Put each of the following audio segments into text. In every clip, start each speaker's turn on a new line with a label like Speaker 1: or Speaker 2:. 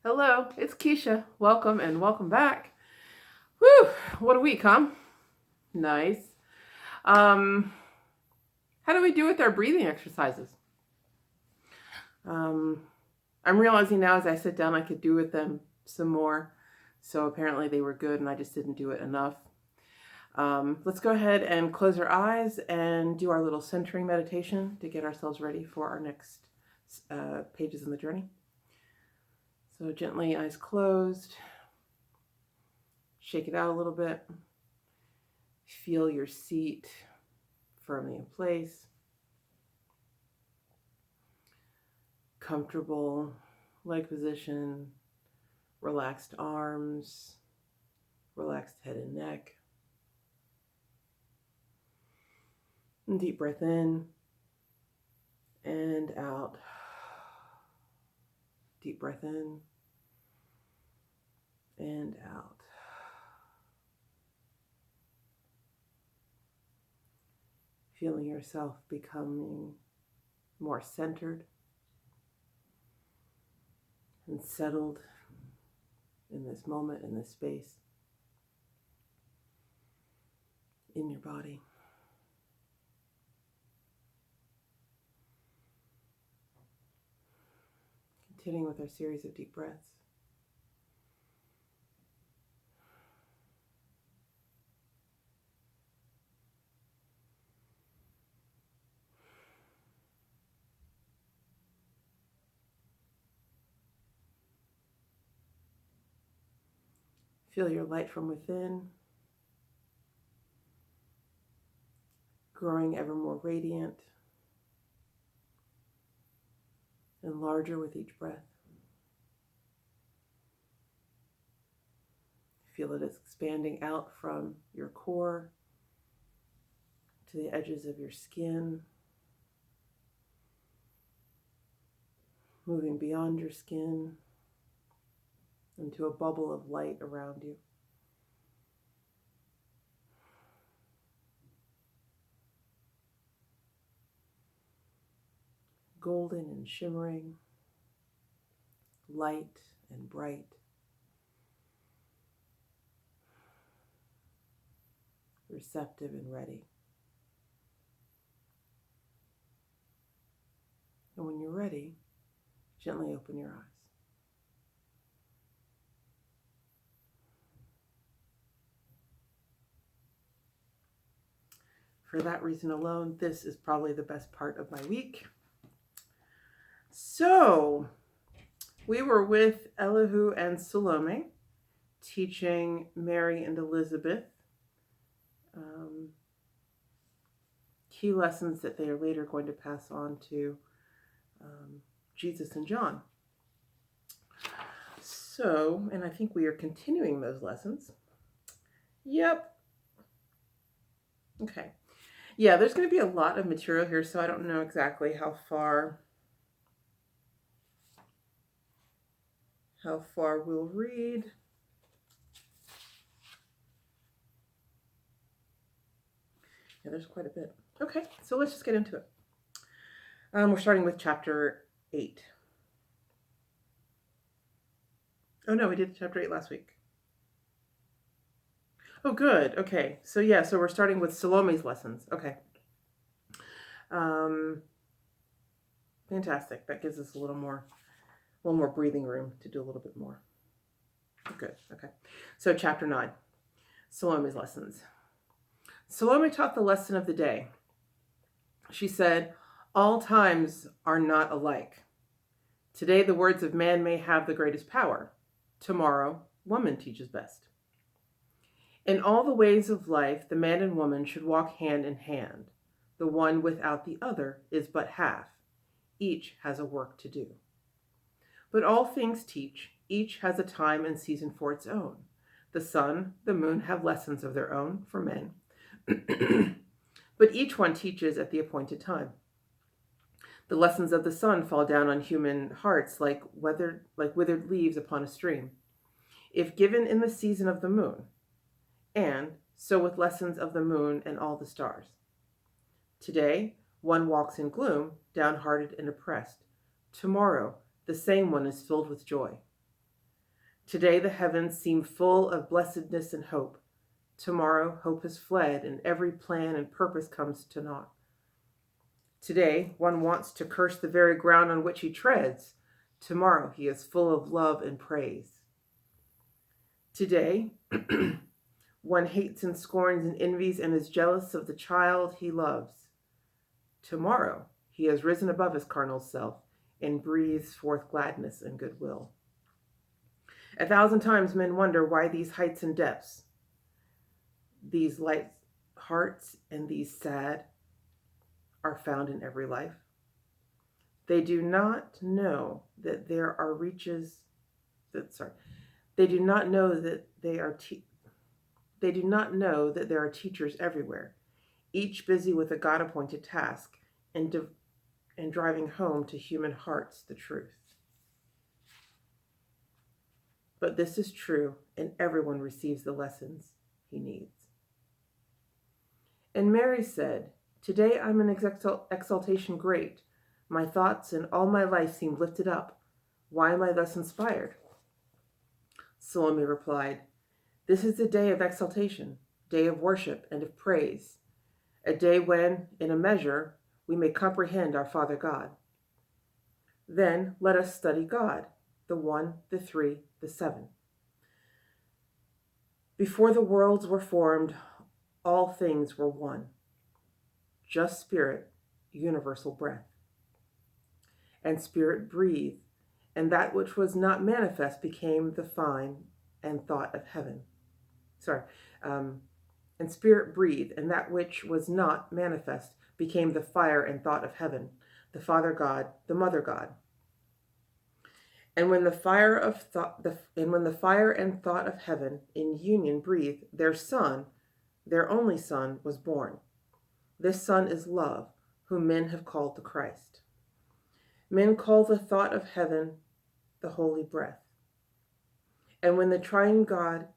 Speaker 1: Hello, it's Kesha. Welcome and welcome back. Whew, what a week, huh? Nice. How do we do with our breathing exercises? I'm realizing now as I sit down I could do with them some more. So apparently they were good and I just didn't do it enough. Let's go ahead and close our eyes and do our little centering meditation to get ourselves ready for our next pages in the journey. So gently, eyes closed. Shake it out a little bit. Feel your seat firmly in place. Comfortable leg position, relaxed arms, relaxed head and neck. And deep breath in and out. Deep breath in and out. Feeling yourself becoming more centered and settled in this moment, in this space, in your body. Continuing with our series of deep breaths. Feel your light from within, growing ever more radiant and larger with each breath. Feel it expanding out from your core to the edges of your skin, moving beyond your skin into a bubble of light around you. Golden and shimmering, light and bright. Receptive and ready. And when you're ready, gently open your eyes. For that reason alone, this is probably the best part of my week. So, we were with Elihu and Salome, teaching Mary and Elizabeth key lessons that they are later going to pass on to Jesus and John. So, and I think we are continuing those lessons. Yep. Okay. Yeah, there's going to be a lot of material here, so I don't know exactly how far we'll read. Yeah, there's quite a bit. Okay, so let's just get into it. We're starting with chapter 8. Oh no, we did chapter 8 last week. Oh, good. Okay, so yeah, so we're starting with Salome's lessons. Okay. Fantastic. That gives us a little more breathing room to do a little bit more. Good. Okay. So chapter 9, Salome's lessons. Salome taught the lesson of the day. She said, "All times are not alike. Today the words of man may have the greatest power. Tomorrow, woman teaches best. In all the ways of life, the man and woman should walk hand in hand. The one without the other is but half. Each has a work to do. But all things teach. Each has a time and season for its own. The sun, the moon have lessons of their own for men. But each one teaches at the appointed time. The lessons of the sun fall down on human hearts like withered leaves upon a stream, if given in the season of the moon, and so with lessons of the moon and all the stars. Today, one walks in gloom, downhearted and oppressed. Tomorrow, the same one is filled with joy. Today the heavens seem full of blessedness and hope. Tomorrow hope has fled and every plan and purpose comes to naught. Today one wants to curse the very ground on which he treads. Tomorrow he is full of love and praise. Today one hates and scorns and envies and is jealous of the child he loves. Tomorrow he has risen above his carnal self and breathes forth gladness and goodwill. 1,000 times men wonder why these heights and depths, these light hearts and these sad, are found in every life. They do not know that there are They do not know that they do not know that there are teachers everywhere, each busy with a God-appointed task and driving home to human hearts the truth. But this is true, and everyone receives the lessons he needs. And Mary said, "Today I'm in exaltation great. My thoughts and all my life seem lifted up. Why am I thus inspired?" Salome replied, "This is a day of exaltation, day of worship and of praise, a day when, in a measure, we may comprehend our Father God. Then let us study God, the one, the three, the seven. Before the worlds were formed, all things were one. Just spirit, universal breath. And spirit breathed, and that which was not manifest became the fire and thought of heaven. And spirit breathed, and that which was not manifest became the fire and thought of heaven, the Father God, the Mother God. And when the fire and thought of heaven in union breathed, their Son, their only Son, was born. This Son is love, whom men have called the Christ. Men call the thought of heaven the holy breath. And when the triune God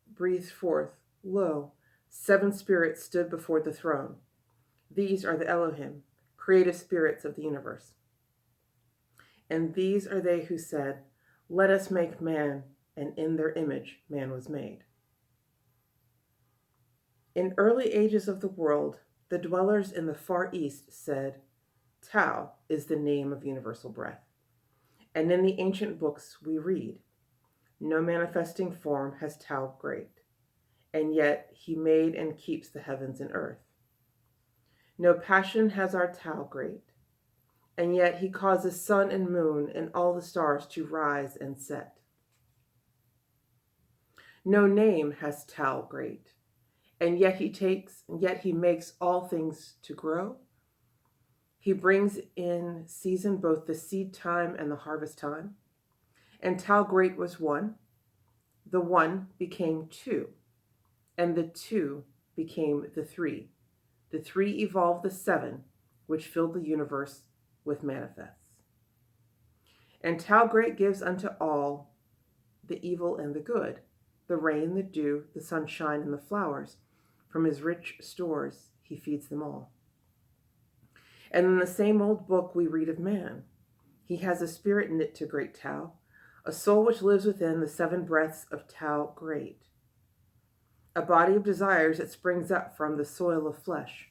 Speaker 1: breathed forth, lo, 7 spirits stood before the throne. These are the Elohim, creative spirits of the universe. And these are they who said, "Let us make man, and in their image man was made." In early ages of the world, the dwellers in the Far East said, Tau is the name of universal breath. And in the ancient books we read, no manifesting form has Tau great, and yet he made and keeps the heavens and earth. No passion has our Tau great, and yet he causes sun and moon and all the stars to rise and set. No name has Tau great, and yet he makes all things to grow. He brings in season both the seed time and the harvest time. And Tau great was one. The one became 2, and the 2 became the 3. The 3 evolved the 7, which filled the universe with manifests. And Tau great gives unto all the evil and the good, the rain, the dew, the sunshine, and the flowers. From his rich stores he feeds them all. And in the same old book we read of man. He has a spirit knit to great Tau, a soul which lives within the 7 breaths of Tau great, a body of desires that springs up from the soil of flesh.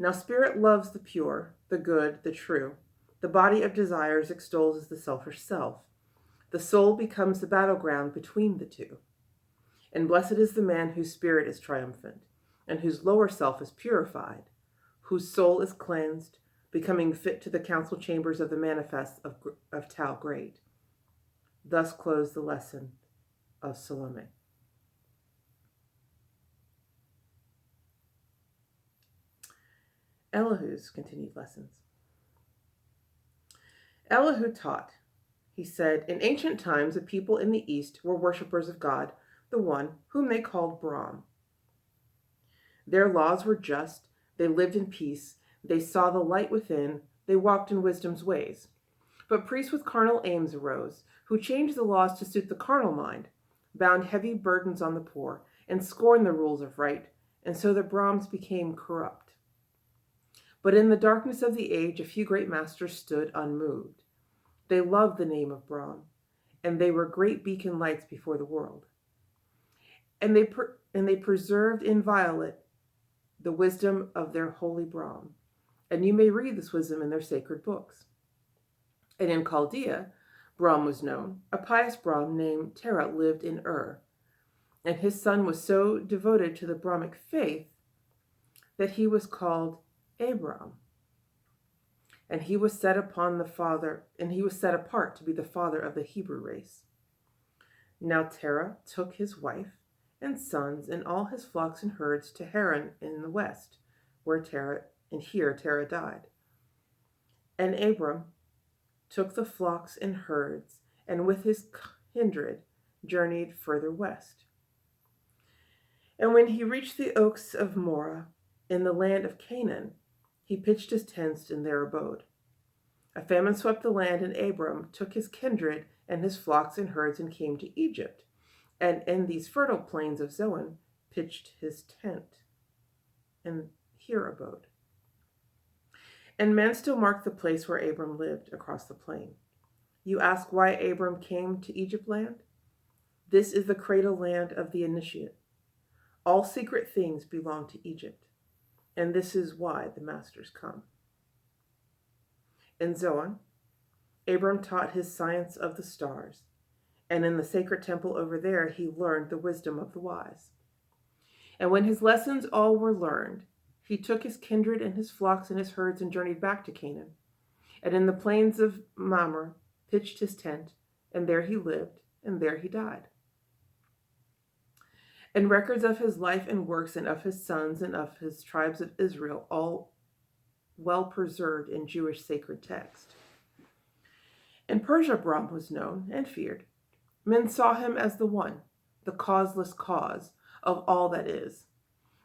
Speaker 1: Now spirit loves the pure, the good, the true. The body of desires extols the selfish self. The soul becomes the battleground between the two. And blessed is the man whose spirit is triumphant, and whose lower self is purified, whose soul is cleansed, becoming fit to the council chambers of the manifests of Tau great. Thus closed the lesson of Salome. Elihu's continued lessons. Elihu taught. He said, in ancient times, a people in the East were worshippers of God, the one whom they called Brahm. Their laws were just. They lived in peace. They saw the light within. They walked in wisdom's ways. But priests with carnal aims arose, who changed the laws to suit the carnal mind, bound heavy burdens on the poor, and scorned the rules of right, and so the Brahms became corrupt. But in the darkness of the age, a few great masters stood unmoved. They loved the name of Brahm, and they were great beacon lights before the world. And they preserved inviolate the wisdom of their holy Brahm. And you may read this wisdom in their sacred books. And in Chaldea, Brahm was known. A pious Brahm named Terah lived in Ur, and his son was so devoted to the Brahmic faith that he was called Abram. And he was set apart to be the father of the Hebrew race. Now Terah took his wife and sons and all his flocks and herds to Haran in the west, where Terah died. And Abram took the flocks and herds, and with his kindred journeyed further west. And when he reached the oaks of Moreh in the land of Canaan, he pitched his tents in their abode. A famine swept the land, and Abram took his kindred and his flocks and herds and came to Egypt, and in these fertile plains of Zoan pitched his tent, and here abode. And men still mark the place where Abram lived across the plain. You ask why Abram came to Egypt land? This is the cradle land of the initiate. All secret things belong to Egypt, and this is why the masters come. In Zoan, Abram taught his science of the stars, and in the sacred temple over there he learned the wisdom of the wise. And when his lessons all were learned, he took his kindred and his flocks and his herds and journeyed back to Canaan, and in the plains of Mamre pitched his tent, and there he lived, and there he died. And records of his life and works and of his sons and of his tribes of Israel, all well preserved in Jewish sacred text. In Persia, Brahm was known and feared. Men saw him as the one, the causeless cause of all that is,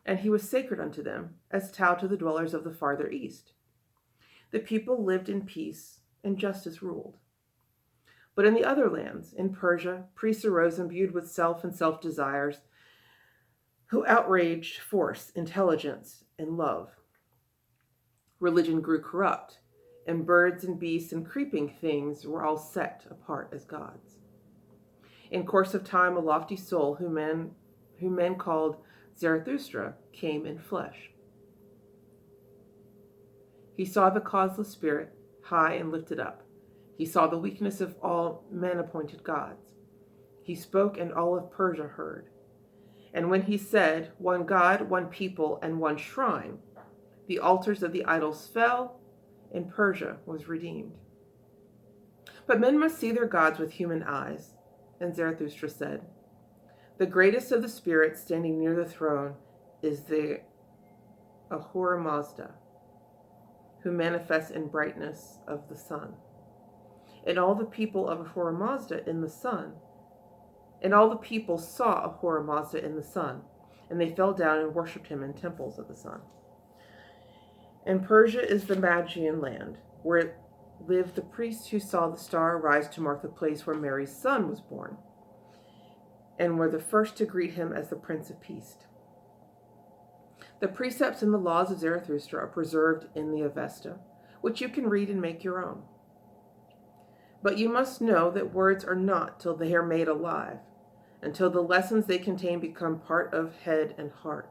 Speaker 1: and he was sacred unto them, as Tau to the dwellers of the farther east. The people lived in peace, and justice ruled. But in the other lands, in Persia, priests arose imbued with self and self-desires, who outraged force, intelligence, and love. Religion grew corrupt, and birds and beasts and creeping things were all set apart as gods. In course of time, a lofty soul, whom men called Zarathustra, came in flesh. He saw the causeless spirit, high and lifted up. He saw the weakness of all men-appointed gods. He spoke, and all of Persia heard. And when he said, one God, one people, and one shrine, the altars of the idols fell, and Persia was redeemed. But men must see their gods with human eyes. And Zarathustra said, the greatest of the spirits standing near the throne is the Ahura Mazda, who manifests in brightness of the sun. And all the people of Ahura Mazda in the sun, and all the people saw Ahura Mazda in the sun, and they fell down and worshipped him in temples of the sun. And Persia is the Magian land, where lived the priests who saw the star rise to mark the place where Mary's son was born, and were the first to greet him as the Prince of Peace. The precepts and the laws of Zarathustra are preserved in the Avesta, which you can read and make your own. But you must know that words are not till they are made alive, until the lessons they contain become part of head and heart.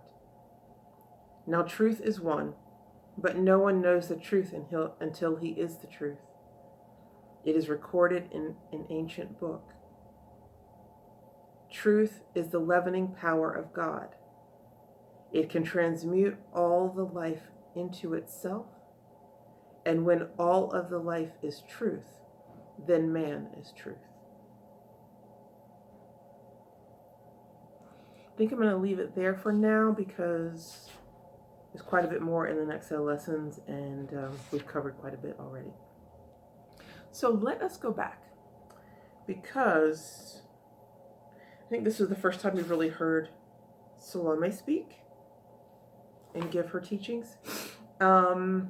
Speaker 1: Now truth is one, but no one knows the truth until he is the truth. It is recorded in an ancient book. Truth is the leavening power of God. It can transmute all the life into itself, and when all of the life is truth, then man is truth. I think I'm going to leave it there for now because there's quite a bit more in the next set of lessons, and we've covered quite a bit already. So let us go back, because I think this is the first time we've really heard Salome speak and give her teachings. And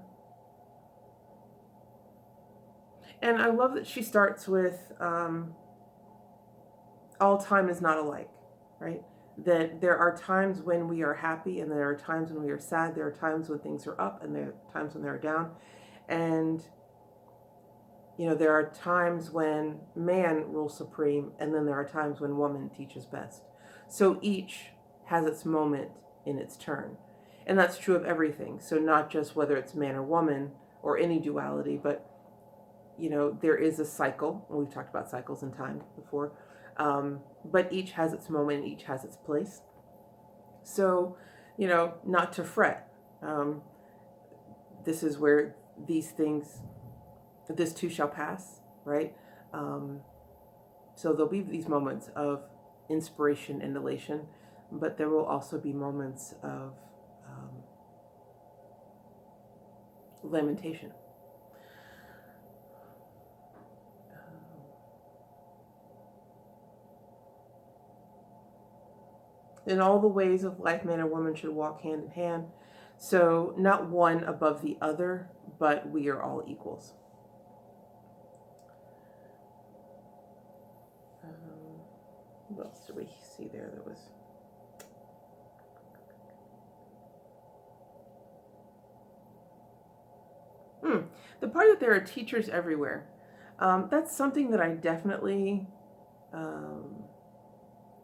Speaker 1: I love that she starts with all time is not alike, right? That there are times when we are happy, and there are times when we are sad. There are times when things are up, and there are times when they're down. And there are times when man rules supreme, and then there are times when woman teaches best. So each has its moment in its turn. And that's true of everything. So not just whether it's man or woman or any duality, but, there is a cycle. We've talked about cycles in time before. But each has its moment, each has its place. So, not to fret. This is where these things, this too shall pass, right? So there'll be these moments of inspiration and elation, but there will also be moments of lamentation. In all the ways of life, man and woman should walk hand in hand. So not one above the other, but we are all equals. What else did we see there that was... The part that there are teachers everywhere. That's something that I definitely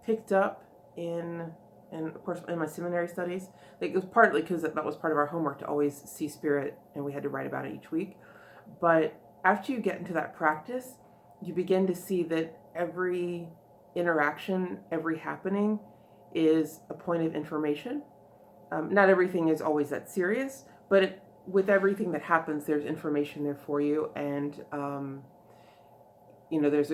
Speaker 1: picked up in of course, in my seminary studies. It was partly because that was part of our homework to always see spirit, and we had to write about it each week. But after you get into that practice, you begin to see that every interaction, every happening is a point of information. Not everything is always that serious, but with everything that happens, there's information there for you, and there's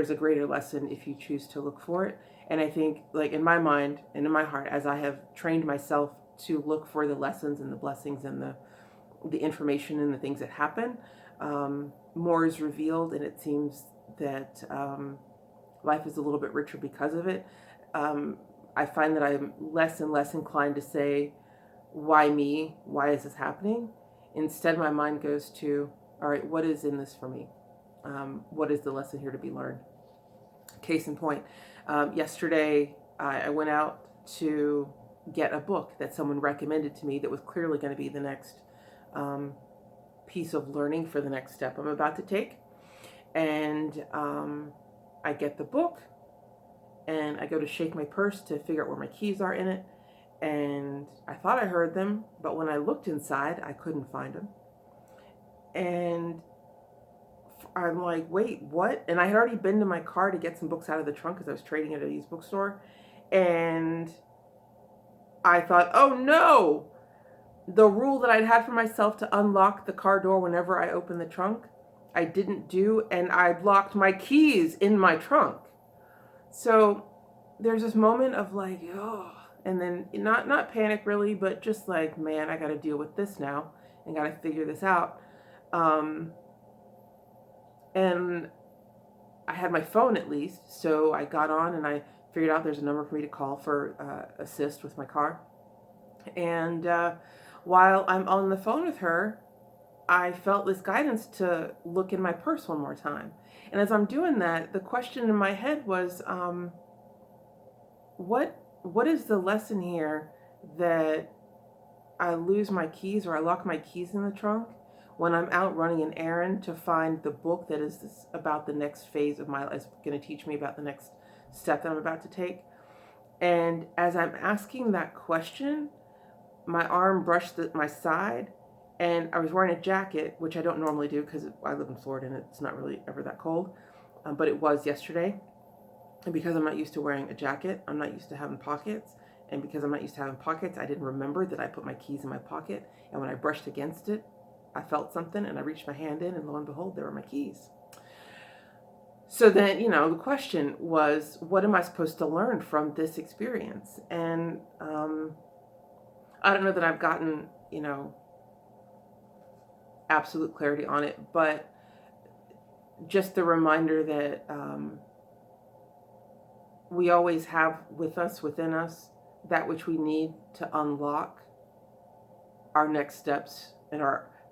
Speaker 1: a greater lesson if you choose to look for it. And I think, like, in my mind and in my heart, as I have trained myself to look for the lessons and the blessings and the information and the things that happen, more is revealed, and it seems that life is a little bit richer because of it. I find that I'm less and less inclined to say, why me? Why is this happening? Instead, my mind goes to, all right, what is in this for me? What is the lesson here to be learned? Case in point, yesterday I went out to get a book that someone recommended to me that was clearly going to be the next piece of learning for the next step I'm about to take. And I get the book, and I go to shake my purse to figure out where my keys are in it. And I thought I heard them, but when I looked inside, I couldn't find them. And I'm like, wait, what? And I had already been to my car to get some books out of the trunk because I was trading at a used bookstore. And I thought, oh no, the rule that I'd had for myself to unlock the car door whenever I opened the trunk, I didn't do, and I locked my keys in my trunk. So there's this moment of like, oh, and then not panic really, but just like, man, I got to deal with this now and got to figure this out. And I had my phone at least, so I got on and I figured out there's a number for me to call for assist with my car. And while I'm on the phone with her, I felt this guidance to look in my purse one more time. And as I'm doing that, the question in my head was, what is the lesson here that I lose my keys or I lock my keys in the trunk when I'm out running an errand to find the book that is about the next phase of my life, is going to teach me about the next step that I'm about to take. And as I'm asking that question, my arm brushed my side, and I was wearing a jacket, which I don't normally do because I live in Florida and it's not really ever that cold, but it was yesterday. And because I'm not used to wearing a jacket, I'm not used to having pockets. And because I'm not used to having pockets, I didn't remember that I put my keys in my pocket. And when I brushed against it, I felt something and I reached my hand in, and lo and behold, there were my keys. So then, the question was, what am I supposed to learn from this experience? And I don't know that I've gotten, absolute clarity on it, but just the reminder that we always have within us, that which we need to unlock our next steps and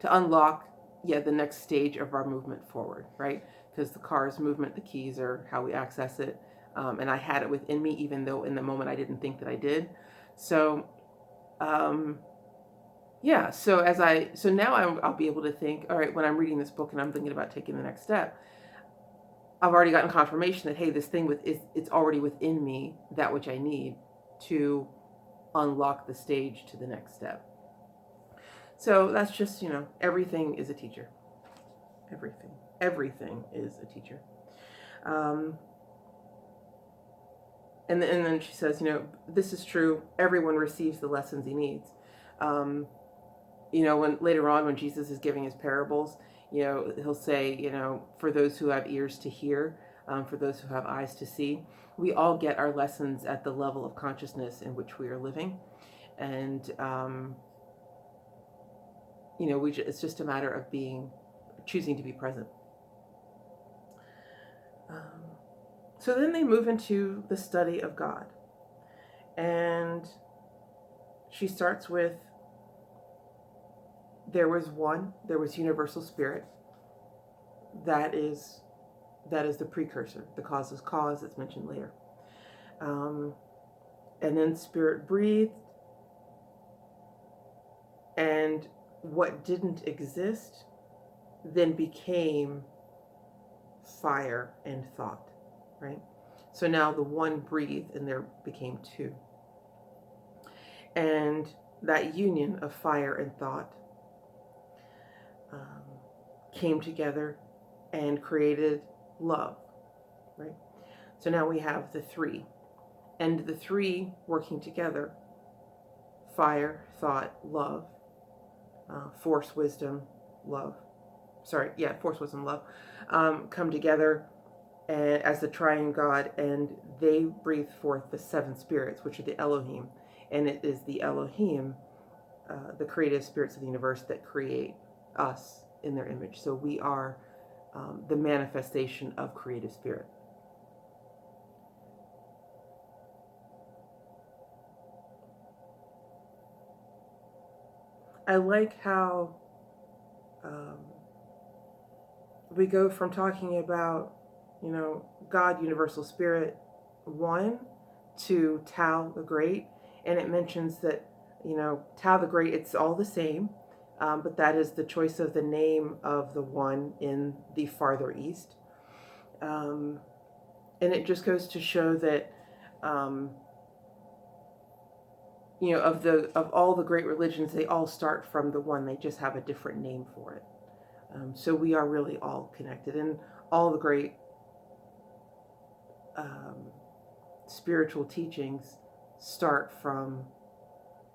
Speaker 1: to unlock the next stage of our movement forward, right? Because the car's movement, the keys are how we access it. And I had it within me, even though in the moment I didn't think that I did. So, yeah, so now I'll be able to think, all right, when I'm reading this book and I'm thinking about taking the next step, I've already gotten confirmation that, hey, this thing it's already within me, that which I need to unlock the stage to the next step. So that's just, everything is a teacher. Everything is a teacher. And then she says, this is true. Everyone receives the lessons he needs. When later on, when Jesus is giving his parables, he'll say, for those who have ears to hear, for those who have eyes to see, we all get our lessons at the level of consciousness in which we are living. And, it's just a matter of choosing to be present. So then they move into the study of God. And she starts with, there was universal spirit. That is the precursor. The cause is cause, that's mentioned later. And then spirit breathed, and what didn't exist then became fire and thought, right? So now the one breathed and there became two. And that union of fire and thought came together and created love, right? So now we have the three. And the three working together, fire, thought, love, force, wisdom, love. Force, wisdom, love, come together as the triune God, and they breathe forth the seven spirits, which are the Elohim. And it is the Elohim, the creative spirits of the universe, that create us in their image. So we are the manifestation of creative spirit. I like how we go from talking about, God, universal spirit, one, to Tao the Great. And it mentions that, Tao the Great, it's all the same, but that is the choice of the name of the one in the farther east. And it just goes to show that, of all the great religions, they all start from the one. They just have a different name for it. So we are really all connected, and all the great spiritual teachings start from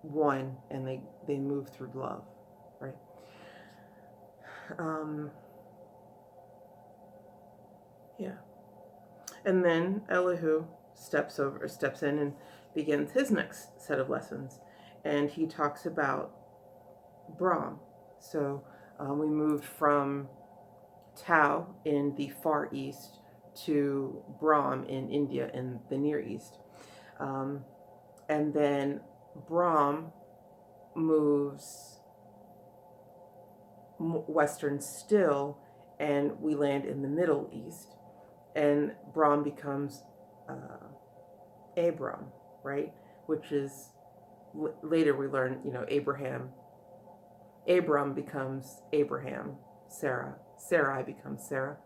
Speaker 1: one, and they move through love, right? Yeah. And then Elihu steps in and begins his next set of lessons, and he talks about Brahm. So we moved from Tao in the Far East to Brahm in India in the Near East. And then Brahm moves western still, and we land in the Middle East. And Brahm becomes Abram, right? Which is, later we learn, Abraham. Abram becomes Abraham. Sarai becomes Sarah.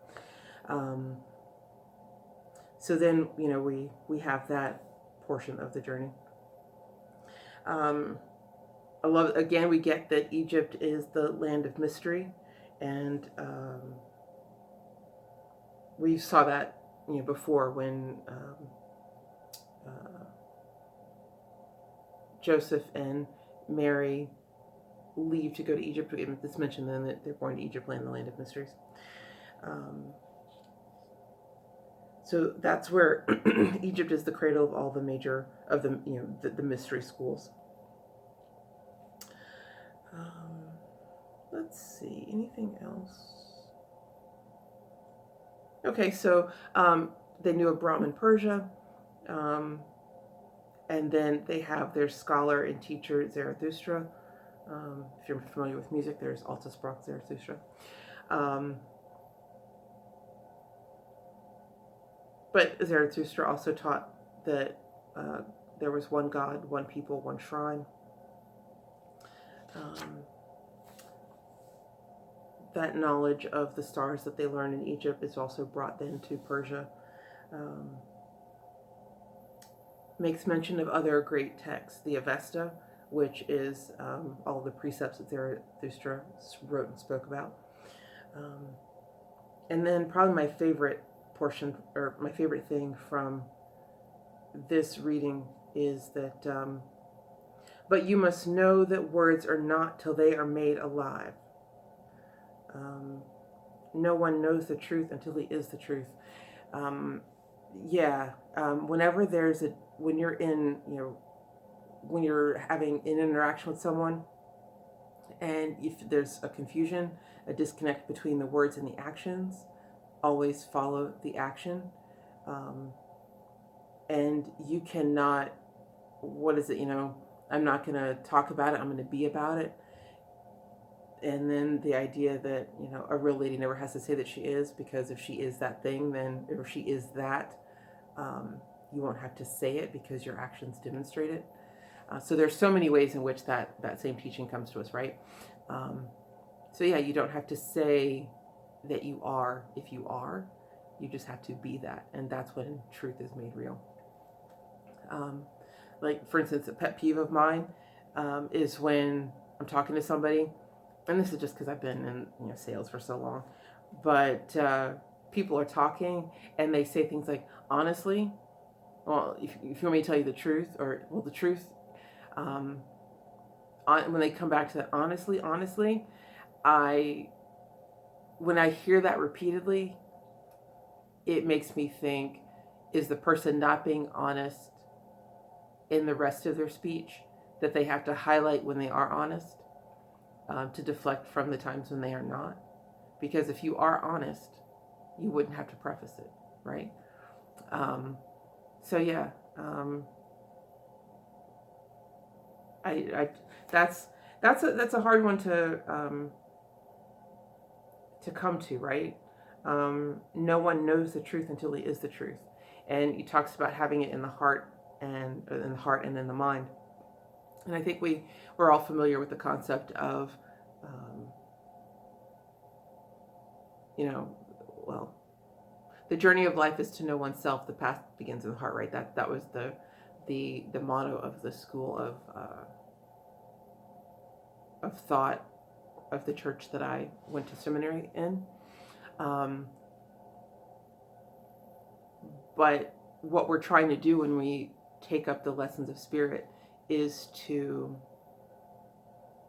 Speaker 1: So then, we have that portion of the journey. I love, again, we get that Egypt is the land of mystery, and we saw that, before when Joseph and Mary leave to go to Egypt. It's mentioned then that they're going to Egypt, the land of mysteries. So that's where Egypt is the cradle of all the major of the mystery schools. Let's see, anything else? Okay, so they knew of Brahm in Persia, and then they have their scholar and teacher Zarathustra. If you're familiar with music, there's Alta Sprach Zarathustra. But Zarathustra also taught that there was one God, one people, one shrine. that knowledge of the stars that they learned in Egypt is also brought then to Persia. Makes mention of other great texts, the Avesta, which is all the precepts that Zarathustra wrote and spoke about. And then probably my favorite portion, or my favorite thing from this reading is that, but you must know that words are not till they are made alive. No one knows the truth until he is the truth. Whenever when you're in, when you're having an interaction with someone, and if there's a confusion, a disconnect between the words and the actions, always follow the action. And you cannot, I'm not going to talk about it, I'm going to be about it. And then the idea that, a real lady never has to say that she is, because if she is that thing, then, or she is that, you won't have to say it because your actions demonstrate it. So there's so many ways in which that same teaching comes to us, right? You don't have to say that you are if you are. You just have to be that. And that's when truth is made real. Like, for instance, a pet peeve of mine is when I'm talking to somebody, and this is just because I've been in sales for so long, but people are talking and they say things like, honestly, well, if you want me to tell you the truth, or, well, the truth, when they come back to that, honestly, when I hear that repeatedly, it makes me think, is the person not being honest in the rest of their speech, that they have to highlight when they are honest, to deflect from the times when they are not? Because if you are honest, you wouldn't have to preface it, right? That's a hard one to come to, right? No one knows the truth until he is the truth, and he talks about having it in the heart and in the mind. And I think we're all familiar with the concept of, the journey of life is to know oneself. The path begins in the heart, right? That was the motto of the school of thought of the church that I went to seminary in. But what we're trying to do when we take up the lessons of spirit is to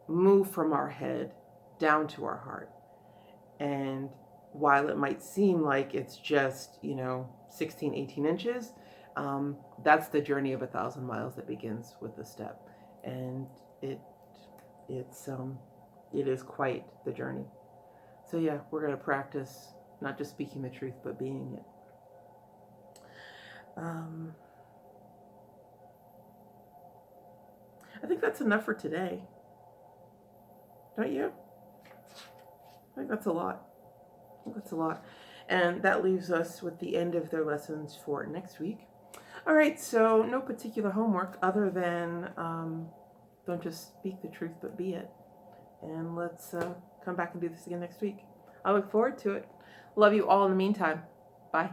Speaker 1: move from our head down to our heart. And while it might seem like it's just 16, 18 inches, that's the journey of 1,000 miles that begins with the step. And it is quite the journey. So we're going to practice not just speaking the truth, but being it. I think that's enough for today. Don't you? I think that's a lot. And that leaves us with the end of their lessons for next week. All right, so no particular homework other than don't just speak the truth, but be it. And let's come back and do this again next week. I look forward to it. Love you all in the meantime. Bye.